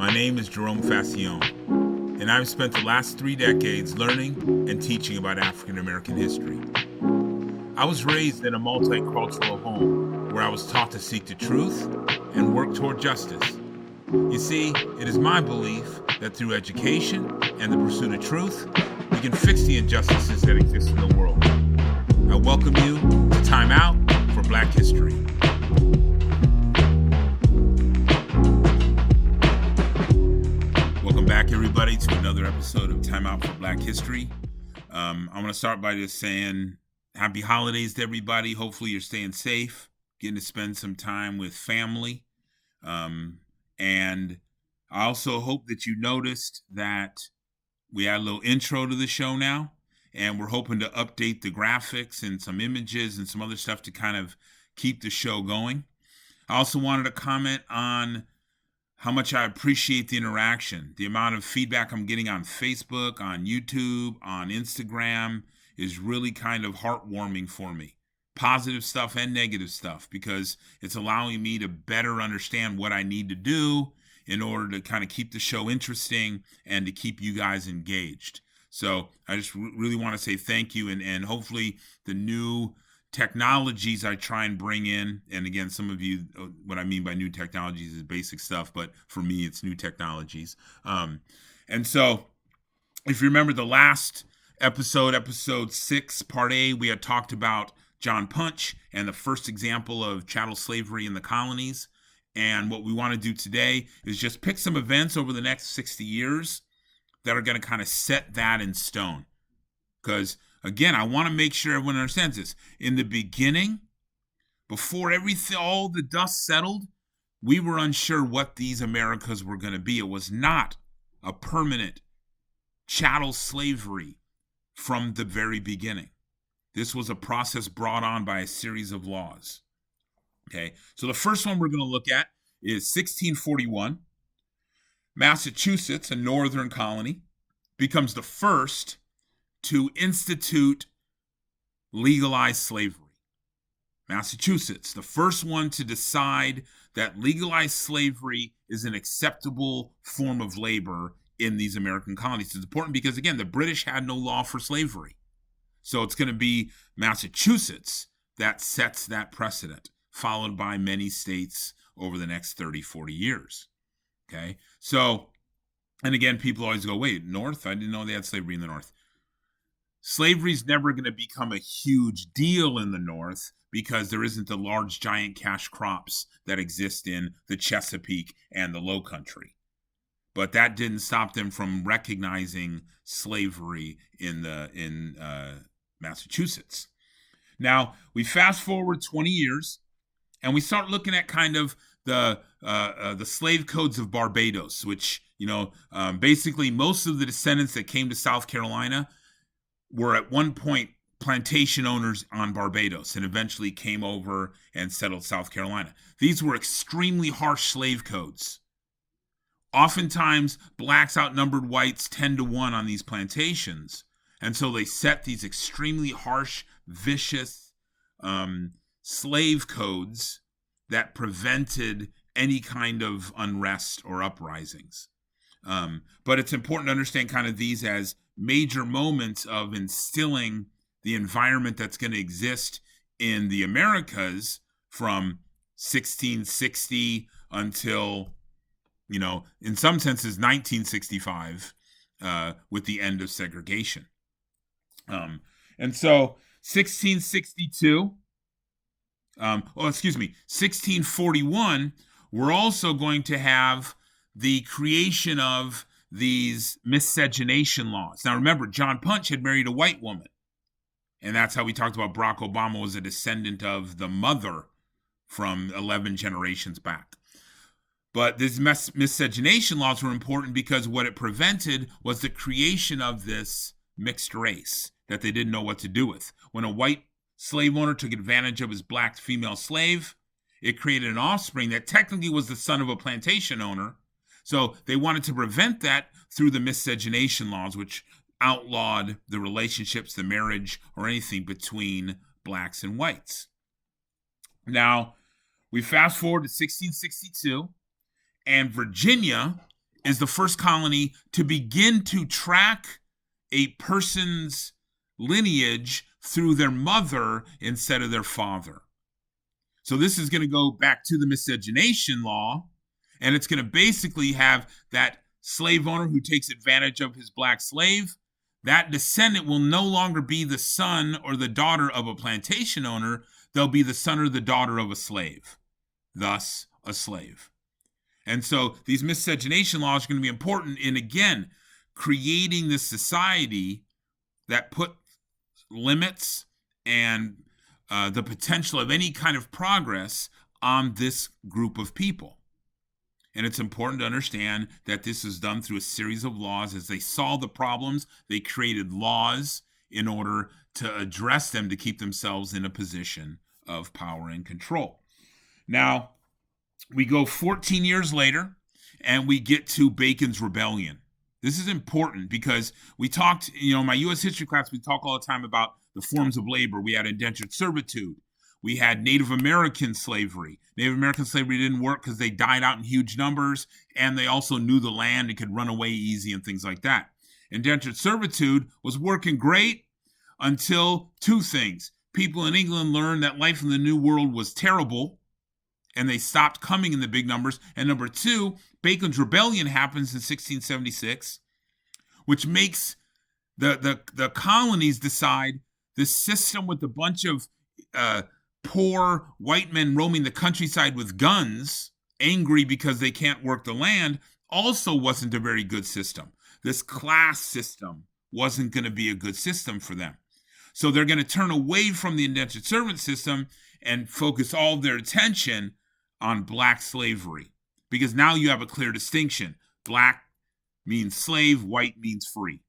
My name is Jerome Fascione, and I've spent the last 3 decades learning and teaching about African American history. I was raised in a multicultural home where I was taught to seek the truth and work toward justice. You see, it is my belief that through education and the pursuit of truth, we can fix the injustices that exist in the world. I welcome you to Time Out for Black History. Welcome back, everybody, to another episode of Time Out for Black History. I want to start by just saying happy holidays to everybody. Hopefully you're staying safe, getting to spend some time with family. And I also hope that you noticed that we had a little intro to the show now, and we're hoping to update the graphics and some images and some other stuff to kind of keep the show going. I also wanted to comment on how much I appreciate the interaction. The amount of feedback I'm getting on Facebook, on YouTube, on Instagram is really kind of heartwarming for me. Positive stuff and negative stuff, because it's allowing me to better understand what I need to do in order to kind of keep the show interesting and to keep you guys engaged. So I just really want to say thank you, and hopefully the new technologies I try and bring in, and again, some of you, what I mean by new technologies is basic stuff, but for me, it's new technologies. And so if you remember the last episode 6, part A, we had talked about John Punch and the first example of chattel slavery in the colonies. And what we want to do today is just pick some events over the next 60 years that are going to kind of set that in stone. Because again, I want to make sure everyone understands this. In the beginning, before everything, all the dust settled, we were unsure what these Americas were going to be. It was not a permanent chattel slavery from the very beginning. This was a process brought on by a series of laws. Okay, so the first one we're going to look at is 1641. Massachusetts, a northern colony, becomes the first to institute legalized slavery. Massachusetts, the first one to decide that legalized slavery is an acceptable form of labor in these American colonies. It's important because, again, the British had no law for slavery. So it's going to be Massachusetts that sets that precedent, followed by many states over the next 30, 40 years. Okay, so, and again, people always go, wait, North? I didn't know they had slavery in the North. Slavery is never going to become a huge deal in the North because there isn't the large giant cash crops that exist in the Chesapeake and the Low Country. But that didn't stop them from recognizing slavery in Massachusetts. Now, we fast forward 20 years, and we start looking at kind of the slave codes of Barbados, which, basically most of the descendants that came to South Carolina were at one point plantation owners on Barbados and eventually came over and settled South Carolina. These were extremely harsh slave codes. Oftentimes, blacks outnumbered whites 10-1 on these plantations. And so they set these extremely harsh, vicious slave codes that prevented any kind of unrest or uprisings. But it's important to understand kind of these as major moments of instilling the environment that's going to exist in the Americas from 1660 until, in some senses, 1965, with the end of segregation. And so 1641, we're also going to have the creation of these miscegenation laws. Now remember, John Punch had married a white woman. And that's how we talked about Barack Obama was a descendant of the mother from 11 generations back. But these miscegenation laws were important because what it prevented was the creation of this mixed race that they didn't know what to do with. When a white slave owner took advantage of his black female slave, it created an offspring that technically was the son of a plantation owner. So they wanted to prevent that through the miscegenation laws, which outlawed the relationships, the marriage, or anything between blacks and whites. Now, we fast forward to 1662, and Virginia is the first colony to begin to track a person's lineage through their mother instead of their father. So this is going to go back to the miscegenation law, and it's going to basically have that slave owner who takes advantage of his black slave. That descendant will no longer be the son or the daughter of a plantation owner. They'll be the son or the daughter of a slave, thus a slave. And so these miscegenation laws are going to be important in, again, creating this society that put limits and the potential of any kind of progress on this group of people. And it's important to understand that this is done through a series of laws. As they saw the problems, they created laws in order to address them, to keep themselves in a position of power and control. Now, we go 14 years later, and we get to Bacon's Rebellion. This is important because we talked, in my U.S. history class, we talk all the time about the forms of labor. We had indentured servitude. We had Native American slavery. Native American slavery didn't work because they died out in huge numbers, and they also knew the land and could run away easy and things like that. Indentured servitude was working great until two things. People in England learned that life in the New World was terrible, and they stopped coming in the big numbers. And number two, Bacon's Rebellion happens in 1676, which makes the colonies decide this system with a bunch of poor white men roaming the countryside with guns, angry because they can't work the land, also wasn't a very good system. This class system wasn't going to be a good system for them. So they're going to turn away from the indentured servant system and focus all their attention on black slavery, because now you have a clear distinction. Black means slave, white means free.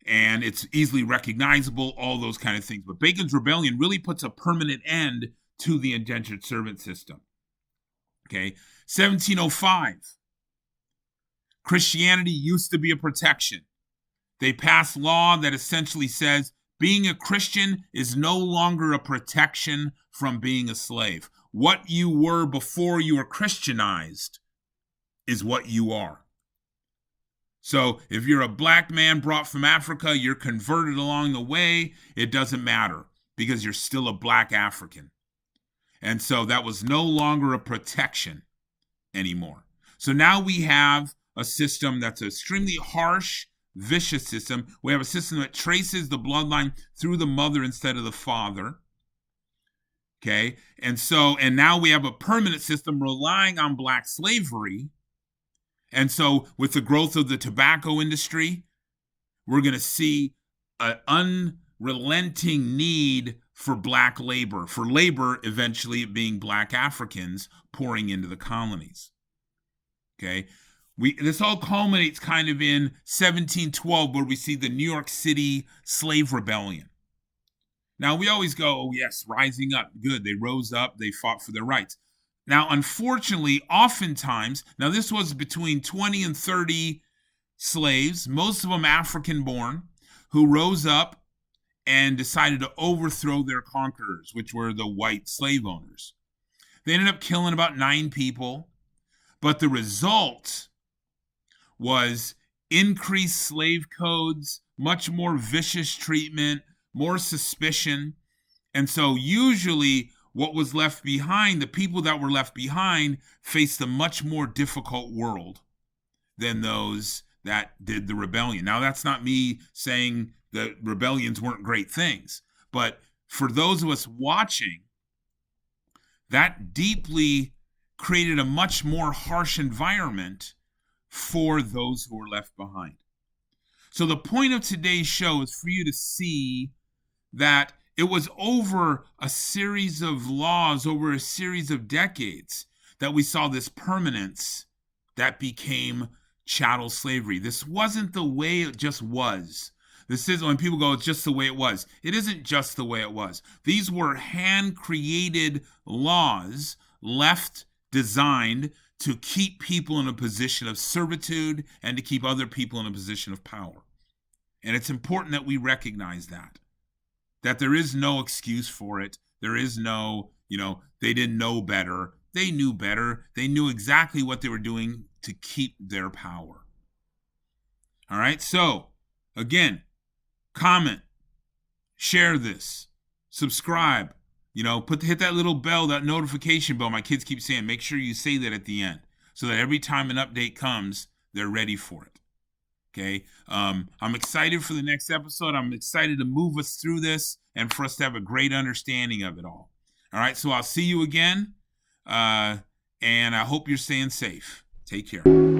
And it's easily recognizable, all those kind of things. But Bacon's Rebellion really puts a permanent end to the indentured servant system. Okay, 1705. Christianity used to be a protection. They passed law that essentially says being a Christian is no longer a protection from being a slave. What you were before you were Christianized is what you are. So if you're a black man brought from Africa, you're converted along the way, it doesn't matter because you're still a black African. And so that was no longer a protection anymore. So now we have a system that's an extremely harsh, vicious system. We have a system that traces the bloodline through the mother instead of the father. Okay, and now we have a permanent system relying on black slavery. And so with the growth of the tobacco industry, we're going to see an unrelenting need for black labor, for labor eventually being black Africans pouring into the colonies. Okay, this all culminates kind of in 1712, where we see the New York City slave rebellion. Now, we always go, oh, yes, rising up. Good. They rose up. They fought for their rights. Now, unfortunately, oftentimes, now this was between 20 and 30 slaves, most of them African-born, who rose up and decided to overthrow their conquerors, which were the white slave owners. They ended up killing about 9 people, but the result was increased slave codes, much more vicious treatment, more suspicion. And so usually what was left behind, the people that were left behind, faced a much more difficult world than those that did the rebellion. Now, that's not me saying that rebellions weren't great things, but for those of us watching, that deeply created a much more harsh environment for those who were left behind. So the point of today's show is for you to see that it was over a series of laws, over a series of decades, that we saw this permanence that became chattel slavery. This wasn't the way it just was. This is when people go, it's just the way it was. It isn't just the way it was. These were hand-created laws designed to keep people in a position of servitude and to keep other people in a position of power. And it's important that we recognize that there is no excuse for it. There is no, they didn't know better. They knew better. They knew exactly what they were doing to keep their power. All right, so again, comment, share this, subscribe, hit that little bell, that notification bell. My kids keep saying, make sure you say that at the end so that every time an update comes, they're ready for it. Okay. I'm excited for the next episode. I'm excited to move us through this and for us to have a great understanding of it all. All right. So I'll see you again. And I hope you're staying safe. Take care.